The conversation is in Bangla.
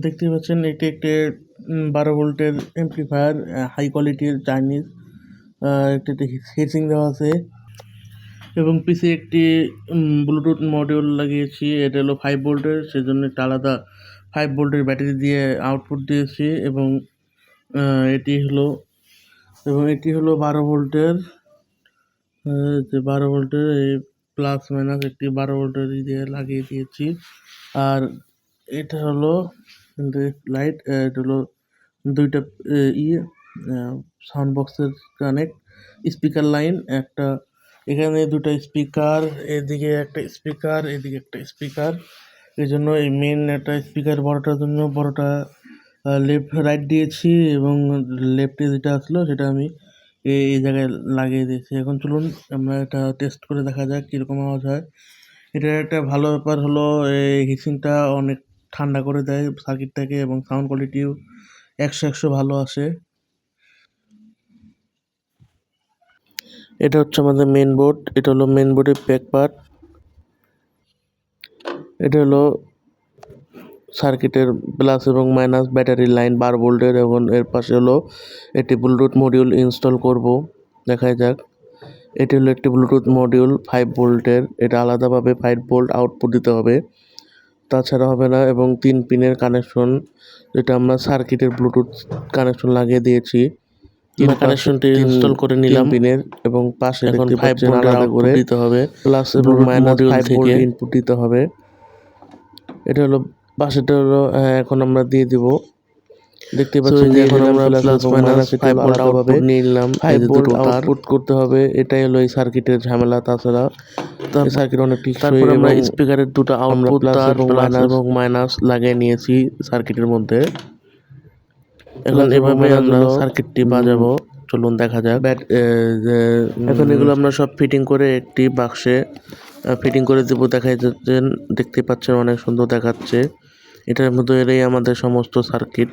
দেখতেই পাচ্ছেন এটি একটি 12 ভোল্টের এমপ্লিফায়ার, হাই কোয়ালিটির চাইনিজ। এটিতে হিটসিং দেওয়া আছে এবং পিছে একটি ব্লুটুথ মডিউল লাগিয়েছি। এটা হলো 5 ভোল্টের, সেজন্য একটা আলাদা 5 ভোল্টের ব্যাটারি দিয়ে আউটপুট দিয়েছি এবং এটি হলো 12 ভোল্টের। যে 12 ভোল্টের এই প্লাস মাইনাস একটি 12 ভোল্টের দিয়ে লাগিয়ে দিয়েছি। আর এটা হলো লাইট, এটা হলো দুইটা সাউন্ড বক্সের কানেক্ট, স্পিকার লাইন একটা, এখানে দুটো স্পিকার, এদিকে একটা স্পিকার, এদিকে একটা স্পিকার। এই জন্য এই মেন একটা স্পিকার বড়টার জন্য বড়টা লেফট রাইট দিয়েছি এবং লেফটে যেটা আসলো সেটা আমি এই জায়গায় লাগিয়ে দিয়েছি। এখন চলুন আমরা এটা টেস্ট করে দেখা যাক কীরকম আওয়াজ হয়। এটার একটা ভালো ব্যাপার হলো এই হিটসিংটা অনেক ঠান্ডা করে দেয় সার্কিটটাকে এবং সাউন্ড কোয়ালিটিও 100 ভালো আসে। এটা হচ্ছে আমাদের মেন বোর্ড, এটা হলো মেন বোর্ডের ব্যাক পার্ট। এটা হলো সার্কিটের প্লাস এবং মাইনাস ব্যাটারি লাইন 12 ভোল্টের এবং এর পাশে হলো একটি ব্লুটুথ মডিউল ইনস্টল করব, দেখা যাক। এটি হলো একটি ব্লুটুথ মডিউল 5 ভোল্টের, এটা আলাদাভাবে 5 ভোল্ট আউটপুট দিতে হবে, তাছাড়া হবে না। এবং 3 পিনের কানেকশন, যেটা আমরা সার্কিটের ব্লুটুথ কানেকশন লাগিয়ে দিয়েছি। কানেকশনটি ইনস্টল করে নিলাম পিনের এবং পাশে দেখতে পাচ্ছেন আলাদা করে দিতে হবে, প্লাস এবং মাইনাস 5 ভোল্ট ইনপুট দিতে হবে। এটা হলো পাশেটা হলো, এখন আমরা দিয়ে দিব। দেখতে পাচ্ছেন যে এখন আমরা প্লাস মাইনাস 5 ভোল্ট আউটপুট নিলাম, 5 ভোল্ট আউটপুট করতে হবে। এটাই হলো এই সার্কিটের ঝামেলা, তাছাড়া এই সার্কিট অনেক টিকসই। তারপর আমরা স্পিকারের দুটো আউটপুট প্লাস এবং মাইনাস লাগিয়ে নিয়েছি সার্কিটের মধ্যে। এখন এভাবে আমরা সার্কিটটি বাজাবো, চলুন দেখা যাক। এখন এগুলো আমরা সব ফিটিং করে একটি বাক্সে ফিটিং করে দেবো। দেখতে পাচ্ছেন অনেক সুন্দর দেখাচ্ছে। এটার মধ্যে এলেই আমাদের সমস্ত সার্কিট।